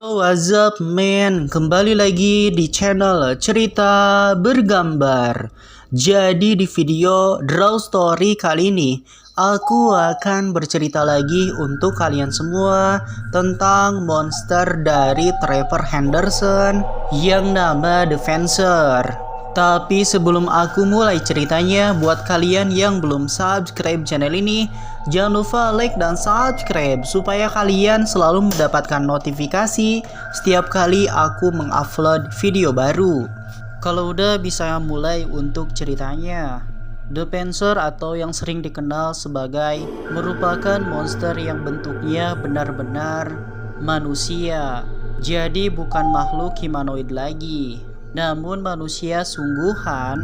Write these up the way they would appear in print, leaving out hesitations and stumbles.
What's up man, kembali lagi di channel Cerita Bergambar. Jadi di video Draw Story kali ini aku akan bercerita lagi untuk kalian semua tentang monster dari Trevor Henderson yang nama The Fencer. Tapi sebelum aku mulai ceritanya, buat kalian yang belum subscribe channel ini, jangan lupa like dan subscribe supaya kalian selalu mendapatkan notifikasi setiap kali aku mengupload video baru. Kalau udah bisa mulai untuk ceritanya. The Fencer atau yang sering dikenal sebagai merupakan monster yang bentuknya benar-benar manusia. Jadi bukan makhluk humanoid lagi, namun manusia sungguhan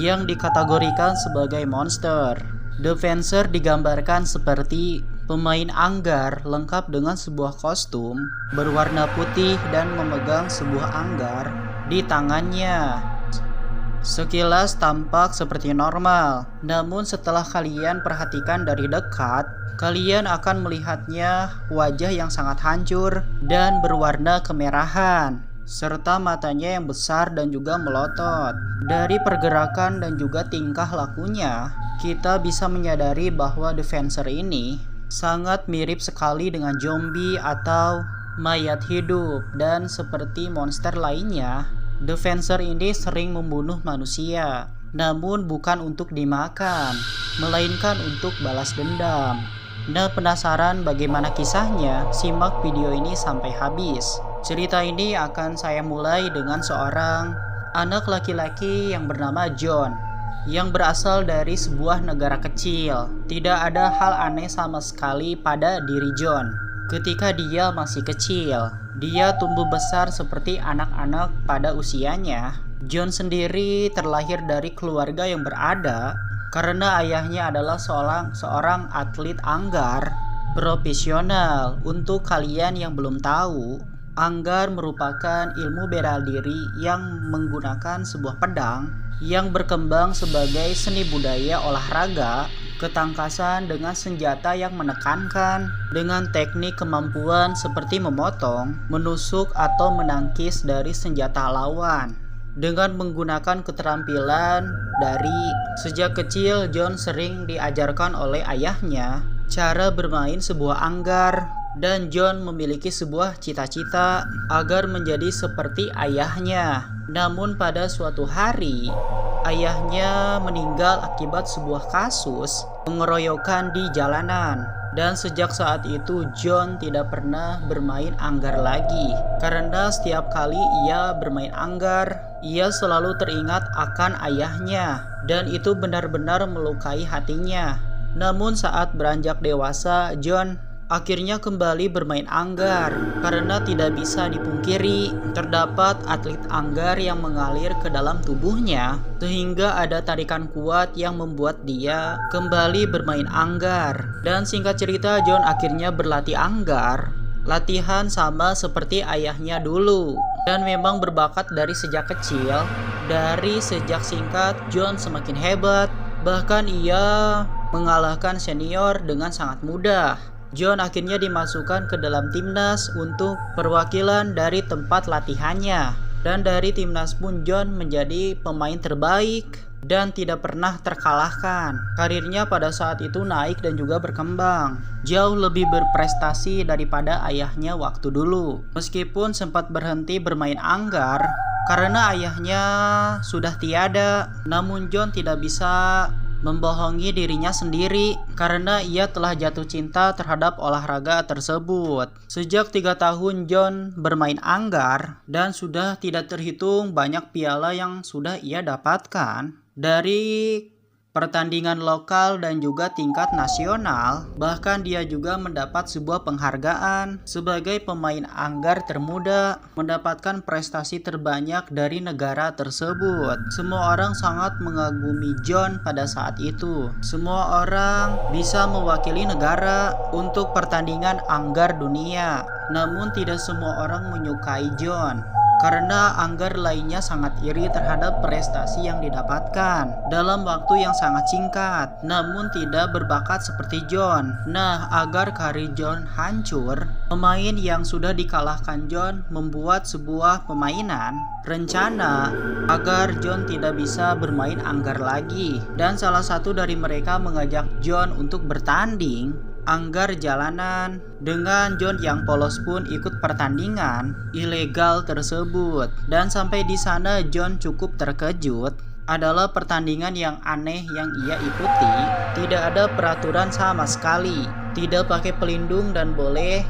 yang dikategorikan sebagai monster. The Fencer digambarkan seperti pemain anggar lengkap dengan sebuah kostum berwarna putih dan memegang sebuah anggar di tangannya. Sekilas tampak seperti normal, namun setelah kalian perhatikan dari dekat, kalian akan melihatnya wajah yang sangat hancur dan berwarna kemerahan, serta matanya yang besar dan juga melotot. Dari pergerakan dan juga tingkah lakunya, kita bisa menyadari bahwa The Fencer ini sangat mirip sekali dengan zombie atau mayat hidup. Dan seperti monster lainnya, The Fencer ini sering membunuh manusia, namun bukan untuk dimakan, melainkan untuk balas dendam. Nah, penasaran bagaimana kisahnya? Simak video ini sampai habis. Cerita ini akan saya mulai dengan seorang anak laki-laki yang bernama John, yang berasal dari sebuah negara kecil. Tidak ada hal aneh sama sekali pada diri John. Ketika dia masih kecil, dia tumbuh besar seperti anak-anak pada usianya. John sendiri terlahir dari keluarga yang berada karena ayahnya adalah seorang atlet anggar profesional. Untuk kalian yang belum tahu, anggar merupakan ilmu bela diri yang menggunakan sebuah pedang yang berkembang sebagai seni budaya olahraga ketangkasan dengan senjata yang menekankan dengan teknik kemampuan seperti memotong, menusuk atau menangkis dari senjata lawan. Dengan menggunakan keterampilan dari sejak kecil, John sering diajarkan oleh ayahnya cara bermain sebuah anggar, dan John memiliki sebuah cita-cita agar menjadi seperti ayahnya. Namun pada suatu hari, ayahnya meninggal akibat sebuah kasus pengeroyokan di jalanan. Dan sejak saat itu John tidak pernah bermain anggar lagi, karena setiap kali ia bermain anggar, ia selalu teringat akan ayahnya, dan itu benar-benar melukai hatinya. Namun saat beranjak dewasa, John akhirnya kembali bermain anggar karena tidak bisa dipungkiri terdapat atlet anggar yang mengalir ke dalam tubuhnya, sehingga ada tarikan kuat yang membuat dia kembali bermain anggar. Dan singkat cerita, John akhirnya berlatih anggar, latihan sama seperti ayahnya dulu, dan memang berbakat dari sejak kecil. Dari sejak singkat, John semakin hebat, bahkan ia mengalahkan senior dengan sangat mudah. John akhirnya dimasukkan ke dalam timnas untuk perwakilan dari tempat latihannya, dan dari timnas pun John menjadi pemain terbaik dan tidak pernah terkalahkan. Karirnya pada saat itu naik dan juga berkembang, jauh lebih berprestasi daripada ayahnya waktu dulu. Meskipun sempat berhenti bermain anggar karena ayahnya sudah tiada, namun John tidak bisa membohongi dirinya sendiri karena ia telah jatuh cinta terhadap olahraga tersebut. Sejak 3 tahun John bermain anggar, dan sudah tidak terhitung banyak piala yang sudah ia dapatkan dari pertandingan lokal dan juga tingkat nasional. Bahkan dia juga mendapat sebuah penghargaan sebagai pemain anggar termuda, mendapatkan prestasi terbanyak dari negara tersebut. Semua orang sangat mengagumi John pada saat itu. Semua orang bisa mewakili negara untuk pertandingan anggar dunia, namun tidak semua orang menyukai John. karena anggar lainnya sangat iri terhadap prestasi yang didapatkan dalam waktu yang sangat singkat, namun tidak berbakat seperti John. Nah, agar karir John hancur, pemain yang sudah dikalahkan John membuat sebuah permainan rencana agar John tidak bisa bermain anggar lagi, dan salah satu dari mereka mengajak John untuk bertanding anggar jalanan. Dengan John yang polos pun ikut pertandingan ilegal tersebut, dan sampai di sana John cukup terkejut. Adalah pertandingan yang aneh yang ia ikuti. Tidak ada peraturan sama sekali, tidak pakai pelindung dan boleh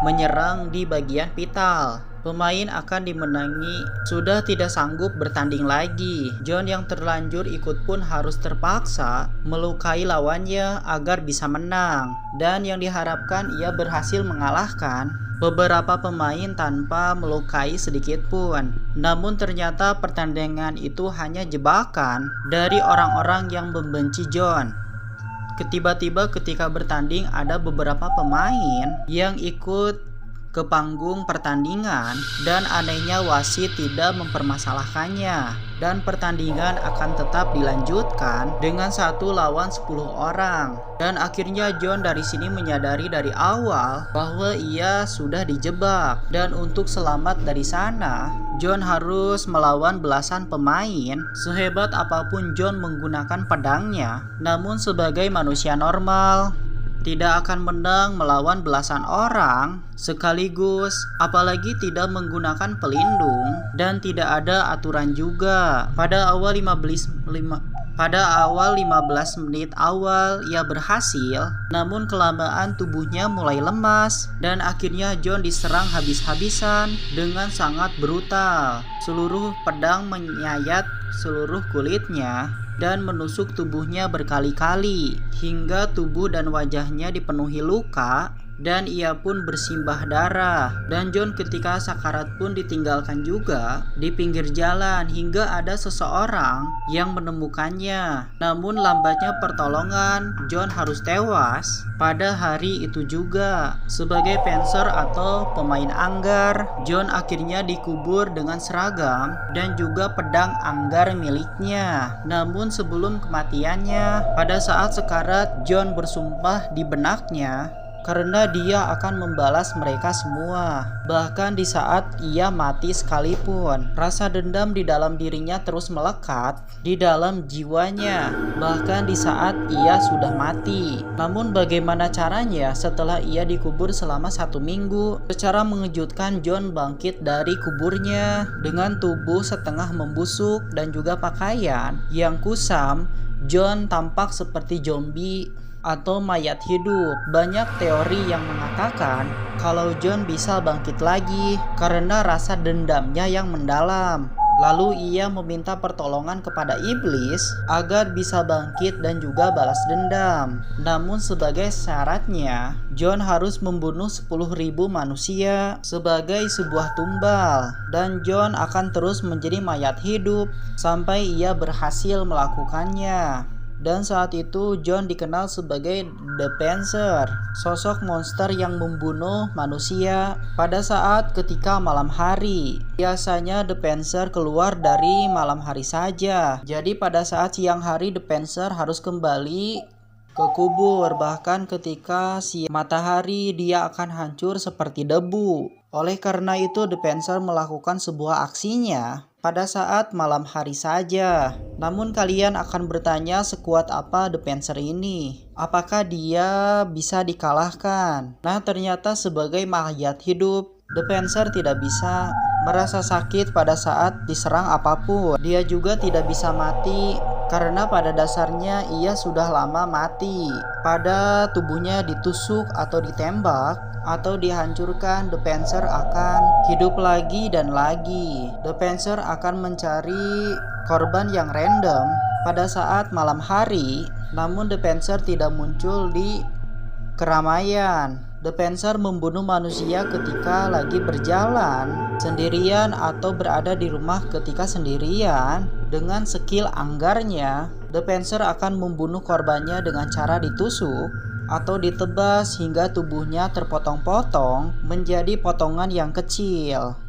menyerang di bagian vital. Pemain akan dimenangi sudah tidak sanggup bertanding lagi. John yang terlanjur ikut pun harus terpaksa melukai lawannya agar bisa menang, dan yang diharapkan ia berhasil mengalahkan beberapa pemain tanpa melukai sedikit pun. Namun ternyata pertandingan itu hanya jebakan dari orang-orang yang membenci John. Tiba-tiba ketika bertanding ada beberapa pemain yang ikut ke panggung pertandingan, dan anehnya wasit tidak mempermasalahkannya, dan pertandingan akan tetap dilanjutkan dengan 1 lawan 10 orang. Dan akhirnya John dari sini menyadari dari awal bahwa ia sudah dijebak, dan untuk selamat dari sana John harus melawan belasan pemain. Sehebat apapun John menggunakan pedangnya, namun sebagai manusia normal tidak akan menang melawan belasan orang sekaligus, apalagi tidak menggunakan pelindung, dan tidak ada aturan juga. Pada awal 15 menit awal ia berhasil, namun kelamaan tubuhnya mulai lemas, dan akhirnya John diserang habis-habisan dengan sangat brutal. Seluruh pedang menyayat seluruh kulitnya dan menusuk tubuhnya berkali-kali hingga tubuh dan wajahnya dipenuhi luka, dan ia pun bersimbah darah. Dan John ketika sakarat pun ditinggalkan juga di pinggir jalan hingga ada seseorang yang menemukannya. Namun lambatnya pertolongan, John harus tewas pada hari itu juga. Sebagai penser atau pemain anggar, John akhirnya dikubur dengan seragam dan juga pedang anggar miliknya. Namun sebelum kematiannya, pada saat sekarat, John bersumpah di benaknya karena dia akan membalas mereka semua. Bahkan di saat ia mati sekalipun, rasa dendam di dalam dirinya terus melekat di dalam jiwanya, bahkan di saat ia sudah mati. Namun bagaimana caranya setelah ia dikubur selama 1 minggu? Secara mengejutkan John bangkit dari kuburnya dengan tubuh setengah membusuk dan juga pakaian yang kusam. John tampak seperti zombie atau mayat hidup. Banyak teori yang mengatakan kalau John bisa bangkit lagi karena rasa dendamnya yang mendalam. Lalu ia meminta pertolongan kepada iblis agar bisa bangkit dan juga balas dendam. Namun sebagai syaratnya, John harus membunuh 10.000 manusia sebagai sebuah tumbal. Dan John akan terus menjadi mayat hidup sampai ia berhasil melakukannya. Dan saat itu John dikenal sebagai The Panzer, sosok monster yang membunuh manusia pada saat ketika malam hari. Biasanya The Panzer keluar dari malam hari saja. Jadi pada saat siang hari The Panzer harus kembali ke kubur. Bahkan ketika siang matahari dia akan hancur seperti debu. Oleh karena itu The Panzer melakukan sebuah aksinya pada saat malam hari saja. Namun kalian akan bertanya, sekuat apa The Panzer ini? Apakah dia bisa dikalahkan? Nah, ternyata sebagai mayat hidup, The Panzer tidak bisa merasa sakit pada saat diserang apapun. Dia juga tidak bisa mati karena pada dasarnya ia sudah lama mati. Pada tubuhnya ditusuk atau ditembak atau dihancurkan, The Panzer akan hidup lagi dan lagi. The Panzer akan mencari korban yang random pada saat malam hari, namun The Panzer tidak muncul di keramaian. The Panzer membunuh manusia ketika lagi berjalan sendirian atau berada di rumah ketika sendirian. Dengan skill anggarnya, The Panzer akan membunuh korbannya dengan cara ditusuk atau ditebas hingga tubuhnya terpotong-potong menjadi potongan yang kecil.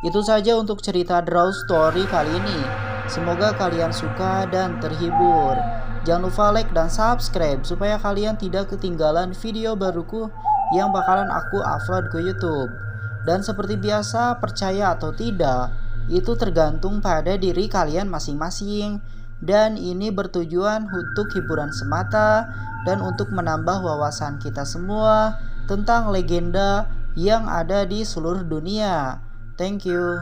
Itu saja untuk cerita Draw Story kali ini. Semoga kalian suka dan terhibur. Jangan lupa like dan subscribe supaya kalian tidak ketinggalan video baruku yang bakalan aku upload ke YouTube. Dan seperti biasa, percaya atau tidak, itu tergantung pada diri kalian masing-masing. Dan ini bertujuan untuk hiburan semata dan untuk menambah wawasan kita semua tentang legenda yang ada di seluruh dunia. Thank you.